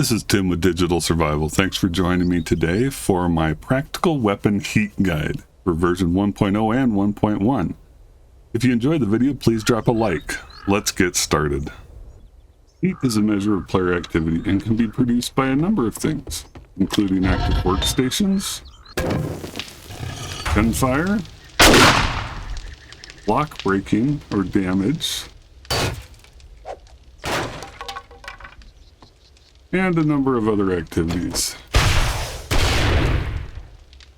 This is Tim with Digital Survival. Thanks for joining me today for my Practical Weapon Heat Guide for version 1.0 and 1.1. If you enjoyed the video, please drop a like. Let's get started. Heat is a measure of player activity and can be produced by a number of things, including active workstations, gunfire, block breaking or damage, and a number of other activities.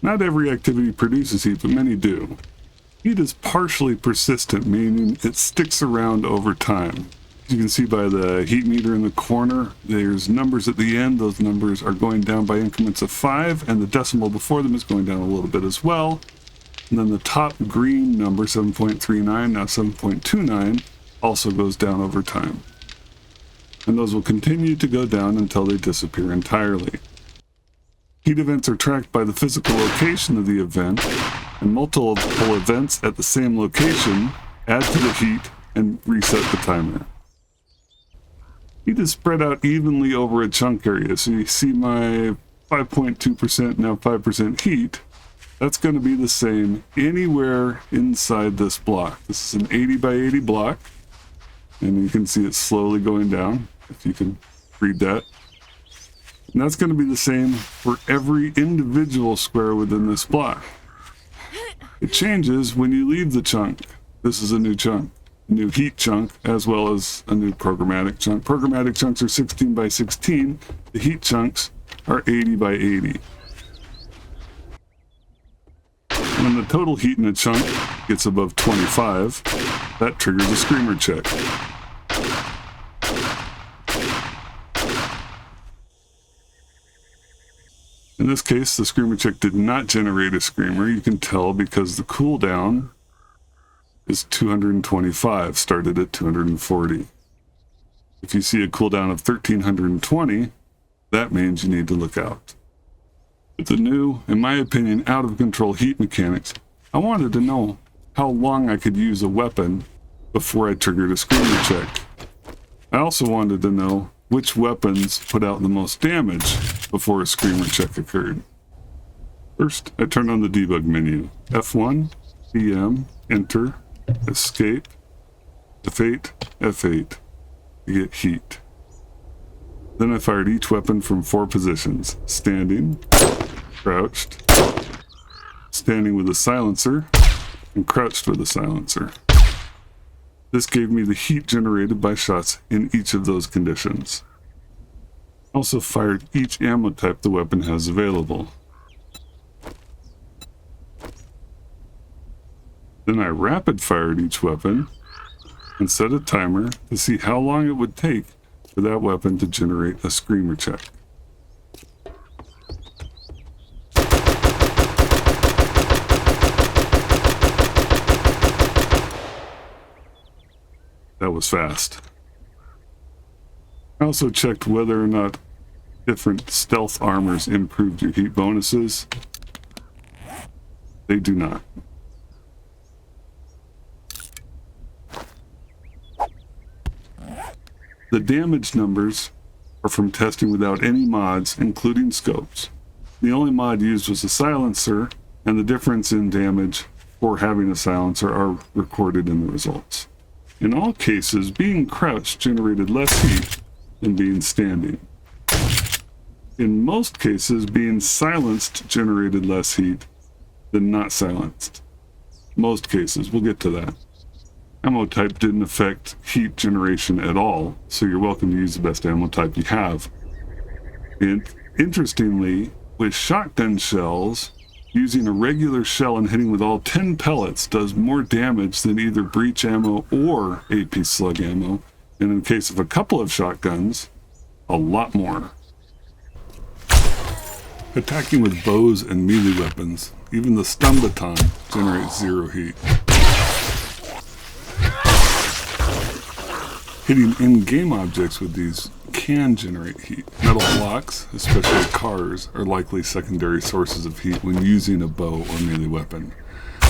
Not every activity produces heat, but many do. Heat is partially persistent, meaning it sticks around over time. As you can see by the heat meter in the corner, there's numbers at the end. Those numbers are going down by increments of 5, and the decimal before them is going down a little bit as well. And then the top green number, 7.39, now 7.29, also goes down over time. And those will continue to go down until they disappear entirely. Heat events are tracked by the physical location of the event, and multiple events at the same location add to the heat and reset the timer. Heat is spread out evenly over a chunk area, so you see my 5.2%, now 5% heat. That's going to be the same anywhere inside this block. This is an 80 by 80 block, and you can see it slowly going down, if you can read that. And that's going to be the same for every individual square within this block. It changes when you leave the chunk. This is a new chunk, a new heat chunk, as well as a new programmatic chunk. Programmatic chunks are 16 by 16. The heat chunks are 80 by 80. When the total heat in a chunk gets above 25, that triggers a screamer check. In this case, the screamer check did not generate a screamer. You can tell because the cooldown is 225, started at 240. If you see a cooldown of 1320, that means you need to look out. With the new, in my opinion, out of control heat mechanics, I wanted to know how long I could use a weapon before I triggered a screamer check. I also wanted to know which weapons put out the most damage before a screamer check occurred. First, I turned on the debug menu. F1, PM, enter, escape, F8, F8 to get heat. Then I fired each weapon from 4 positions: standing, crouched, standing with a silencer, and crouched with a silencer. This gave me the heat generated by shots in each of those conditions. I also fired each ammo type the weapon has available. Then I rapid fired each weapon and set a timer to see how long it would take for that weapon to generate a screamer check. That was fast. I also checked whether or not different stealth armors improved your heat bonuses. They do not. The damage numbers are from testing without any mods, including scopes. The only mod used was a silencer, and the difference in damage for having a silencer are recorded in the results. In all cases, being crouched generated less heat than being standing. In most cases, being silenced generated less heat than not silenced. Most cases, we'll get to that. Ammo type didn't affect heat generation at all, so you're welcome to use the best ammo type you have. And interestingly, with shotgun shells, using a regular shell and hitting with all 10 pellets does more damage than either breach ammo or AP slug ammo, and in the case of a couple of shotguns, a lot more. Attacking with bows and melee weapons, even the stun baton, generates 0 heat. Hitting in-game objects with these can generate heat. Metal blocks, especially cars, are likely secondary sources of heat when using a bow or melee weapon.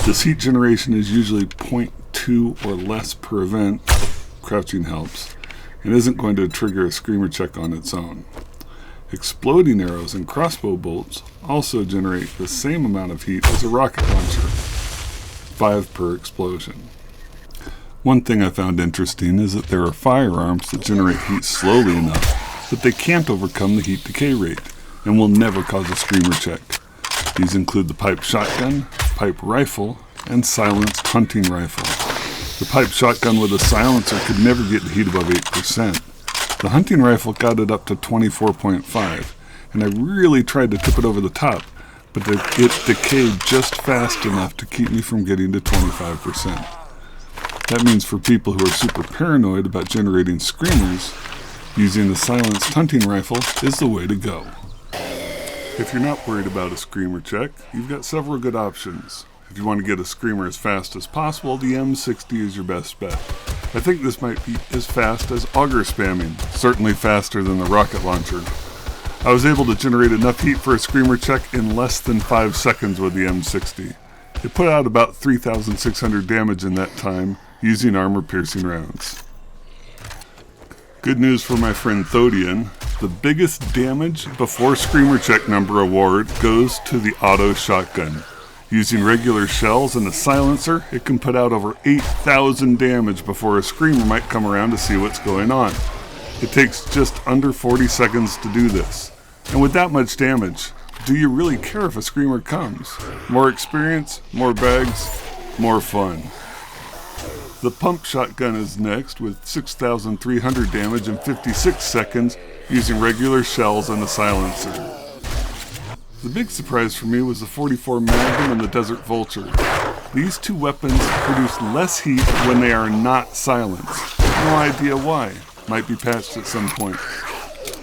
This heat generation is usually 0.2 or less per event. Crouching helps, and isn't going to trigger a screamer check on its own. Exploding arrows and crossbow bolts also generate the same amount of heat as a rocket launcher, 5 per explosion. One thing I found interesting is that there are firearms that generate heat slowly enough that they can't overcome the heat decay rate and will never cause a screamer check. These include the pipe shotgun, pipe rifle, and silenced hunting rifle. The pipe shotgun with a silencer could never get the heat above 8%. The hunting rifle got it up to 24.5, and I really tried to tip it over the top, but it decayed just fast enough to keep me from getting to 25%. That means for people who are super paranoid about generating screamers, using the silenced hunting rifle is the way to go. If you're not worried about a screamer check, you've got several good options. If you want to get a screamer as fast as possible, the M60 is your best bet. I think this might be as fast as auger spamming, certainly faster than the rocket launcher. I was able to generate enough heat for a screamer check in less than 5 seconds with the M60. It put out about 3,600 damage in that time, using armor-piercing rounds. Good news for my friend Thodian. The biggest damage before screamer check number award goes to the auto shotgun. Using regular shells and a silencer, it can put out over 8,000 damage before a screamer might come around to see what's going on. It takes just under 40 seconds to do this. And with that much damage, do you really care if a screamer comes? More experience, more bags, more fun. The pump shotgun is next with 6,300 damage in 56 seconds using regular shells and a silencer. The big surprise for me was the 44 Magnum and the Desert Vulture. These two weapons produce less heat when they are not silenced. No idea why. Might be patched at some point.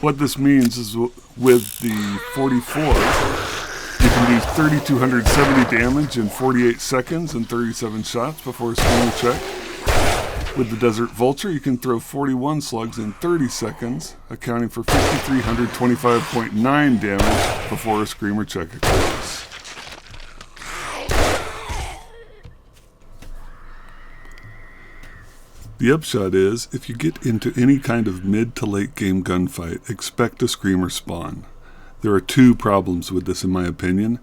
What this means is with the 44, you can do 3,270 damage in 48 seconds and 37 shots before a screamer check. With the Desert Vulture, you can throw 41 slugs in 30 seconds, accounting for 5,325.9 damage before a screamer check occurs. The upshot is, if you get into any kind of mid to late game gunfight, expect a screamer spawn. There are 2 problems with this in my opinion.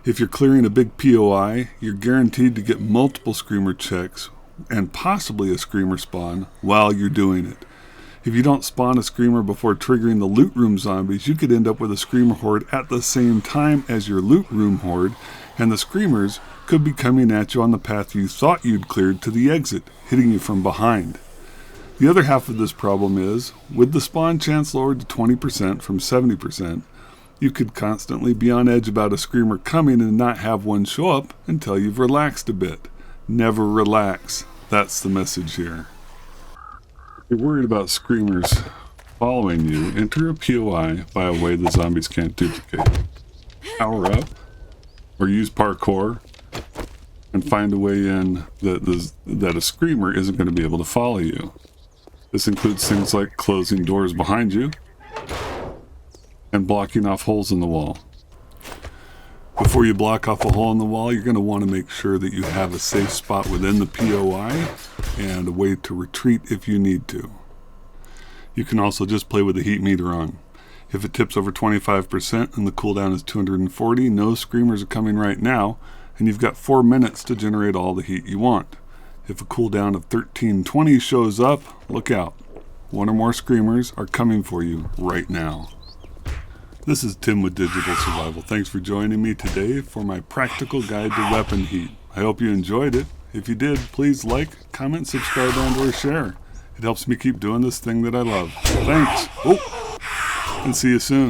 If you're clearing a big POI, you're guaranteed to get multiple screamer checks and possibly a screamer spawn while you're doing it. If you don't spawn a screamer before triggering the loot room zombies, you could end up with a screamer horde at the same time as your loot room horde, and the screamers could be coming at you on the path you thought you'd cleared to the exit, hitting you from behind. The other half of this problem is, with the spawn chance lowered to 20% from 70%, you could constantly be on edge about a screamer coming and not have one show up until you've relaxed a bit. Never relax. That's the message here. If you're worried about screamers following you, enter a POI by a way the zombies can't duplicate. Power up, or use parkour, and find a way in that a screamer isn't going to be able to follow you. This includes things like closing doors behind you and blocking off holes in the wall. Before you block off a hole in the wall, you're going to want to make sure that you have a safe spot within the POI and a way to retreat if you need to. You can also just play with the heat meter on. If it tips over 25% and the cooldown is 240, no screamers are coming right now, and you've got 4 minutes to generate all the heat you want. If a cooldown of 1320 shows up, look out. 1 or more screamers are coming for you right now. This is Tim with Digital Survival. Thanks for joining me today for my practical guide to weapon heat. I hope you enjoyed it. If you did, please like, comment, subscribe, and/or share. It helps me keep doing this thing that I love. Thanks. And see you soon.